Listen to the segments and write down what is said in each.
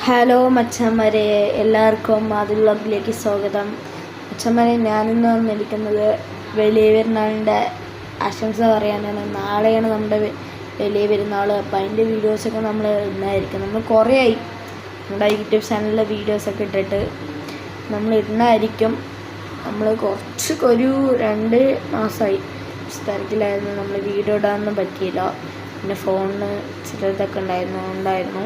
Hello മച്ചന്മാരെ, എല്ലാവർക്കും മാതൃ വ്ളോഗിലേക്ക് സ്വാഗതം. മച്ചന്മാരെ, ഞാനിന്ന് വന്നിരിക്കുന്നത് വലിയ പെരുന്നാളിൻ്റെ ആശംസ പറയാനാണ്. നാളെയാണ് നമ്മുടെ വലിയ പെരുന്നാൾ. അപ്പോൾ അതിൻ്റെ വീഡിയോസൊക്കെ നമ്മൾ ഇടുന്നതായിരിക്കും. നമ്മൾ കുറേ ആയി നമ്മുടെ യൂട്യൂബ് ചാനലിലെ വീഡിയോസൊക്കെ ഇട്ടിട്ട് നമ്മൾ ഇടുന്നതായിരിക്കും. നമ്മൾ ഒരു 2 മാസമായി സ്ഥലത്തിലായിരുന്നു. നമ്മൾ വീഡിയോ ഇടാനൊന്നും പറ്റിയില്ല. പിന്നെ ഫോണിന് ചിലതൊക്കെ ഉണ്ടായിരുന്നു.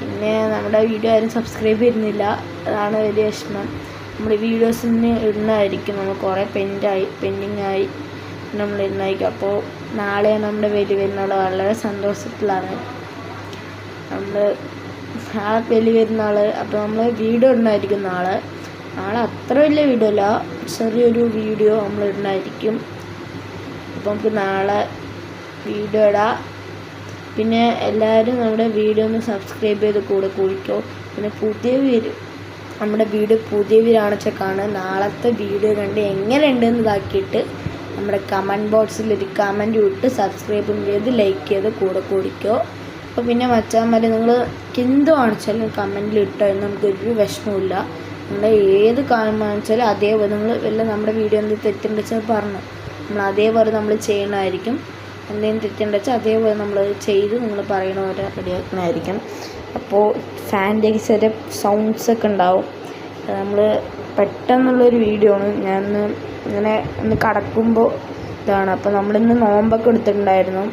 പിന്നെ നമ്മുടെ വീഡിയോ ആരും സബ്സ്ക്രൈബ് ചെയ്യുന്നില്ല, അതാണ് വലിയ വിഷമം. നമ്മൾ വീഡിയോസിന് ഇടുന്നതായിരിക്കും. നമ്മൾ കുറേ പെൻഡിങ് ആയി നമ്മൾ ഇടുന്നതായിരിക്കും. അപ്പോൾ നാളെ നമ്മുടെ വലിയ പെരുന്നാൾ. വളരെ സന്തോഷത്തിലാണ് നമ്മൾ വലിയ പെരുന്നാൾ. അപ്പോൾ നമ്മൾ വീഡിയോ ഇടുന്നതായിരിക്കും നാളെ അത്ര വലിയ വീഡിയോ അല്ല, ചെറിയൊരു വീഡിയോ നമ്മൾ ഇടുന്നതായിരിക്കും. അപ്പോൾ നമുക്ക് നാളെ വീഡിയോ ഇടാം. പിന്നെ എല്ലാവരും നമ്മുടെ വീഡിയോ ഒന്ന് സബ്സ്ക്രൈബ് ചെയ്ത് കൂടിക്കോ. പിന്നെ നമ്മുടെ വീഡിയോ പുതിയവരാണെന്ന് കാണുക. നാളത്തെ വീഡിയോ കണ്ട് എങ്ങനെയുണ്ടെന്ന് ഇതാക്കിയിട്ട് നമ്മുടെ കമൻറ്റ് ബോക്സിൽ ഒരു കമൻറ്റ് ഇട്ട് സബ്സ്ക്രൈബും ചെയ്ത് ലൈക്ക് ചെയ്ത് കൂടിക്കോ. അപ്പോൾ പിന്നെ മച്ചാന്മാരെ, നിങ്ങൾ എന്ത് കാണിച്ചാലും കമൻറ്റിൽ ഇട്ടോ എന്ന് നമുക്കൊരു വിഷമമില്ല. നിങ്ങൾ ഏത് കാണിച്ചാലും അതേപോലെ നിങ്ങൾ നമ്മുടെ വീഡിയോ എന്ത് തെറ്റുണ്ടെന്ന് വെച്ചാൽ പറഞ്ഞു, നമ്മൾ അതേപോലെ നമ്മൾ ചെയ്യണമായിരിക്കും. എന്തെങ്കിലും തെറ്റുണ്ടെന്ന് വെച്ചാൽ അതേപോലെ നമ്മൾ ചെയ്ത് നിങ്ങൾ പറയണ പോലെ റെഡിയാക്കണമായിരിക്കും. അപ്പോൾ ഫാൻ്റെ ചെറിയ സൗണ്ട്സൊക്കെ ഉണ്ടാവും. നമ്മൾ പെട്ടെന്നുള്ളൊരു വീഡിയോ ആണ്. ഞാൻ ഇങ്ങനെ ഒന്ന് കടക്കുമ്പോൾ ഇതാണ്. അപ്പോൾ നമ്മളിന്ന് നോമ്പൊക്കെ എടുത്തിട്ടുണ്ടായിരുന്നു.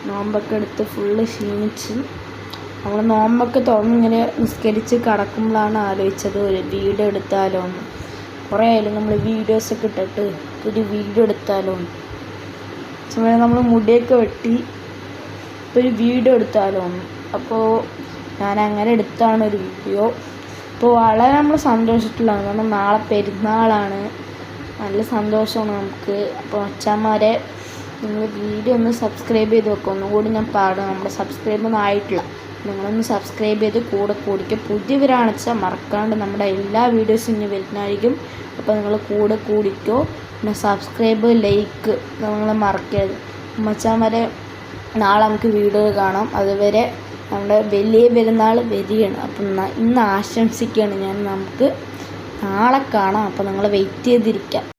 നോമ്പൊക്കെ എടുത്ത് ഫുള്ള് ക്ഷീണിച്ച് നമ്മൾ നോമ്പൊക്കെ ഇങ്ങനെ നിസ്കരിച്ച് കടക്കുമ്പോഴാണ് ആലോചിച്ചത് ഒരു വീഡിയോ എടുത്താലോ എന്ന്. കുറേ ആയാലും നമ്മൾ വീഡിയോസൊക്കെ ഇട്ടിട്ട് ഒരു വീഡിയോ എടുത്താലോ എന്ന്. നമ്മൾ മുടിയൊക്കെ വെട്ടി ഒരു വീഡിയോ എടുത്താലോ എന്ന്. അപ്പോൾ ഞാൻ അങ്ങനെ എടുത്താണ് ഒരു വീഡിയോ. അപ്പോൾ വളരെ നമ്മൾ സന്തോഷത്തിലാണ്. കാരണം നാളെ പെരുന്നാളാണ്, നല്ല സന്തോഷമാണ് നമുക്ക്. അപ്പോൾ അച്ഛന്മാരെ, നിങ്ങൾ വീഡിയോ ഒന്ന് സബ്സ്ക്രൈബ് ചെയ്ത് വെക്കുക. ഒന്നുകൂടി ഞാൻ പാടും, നമ്മുടെ സബ്സ്ക്രൈബൊന്നും ആയിട്ടില്ല. നിങ്ങളൊന്ന് സബ്സ്ക്രൈബ് ചെയ്ത് കൂടിക്കോ. പുതിയവരാണെന്ന് വെച്ചാൽ മറക്കാണ്ട് നമ്മുടെ എല്ലാ വീഡിയോസും ഇനി വരുന്നതായിരിക്കും. അപ്പോൾ നിങ്ങൾ കൂടിക്കോ. പിന്നെ സബ്സ്ക്രൈബ് ലൈക്ക് നിങ്ങൾ മറക്കരുത് മച്ചാന്മാരെ. നാളെ നമുക്ക് വീഡിയോ കാണാം. അതുവരെ നമ്മുടെ വലിയ പെരുന്നാൾ വരികയാണ്. അപ്പം ഇന്ന് ആശംസിക്കുകയാണ് ഞാൻ. നമുക്ക് നാളെ കാണാം. അപ്പോൾ നിങ്ങൾ വെയിറ്റ് ചെയ്തിരിക്കാം.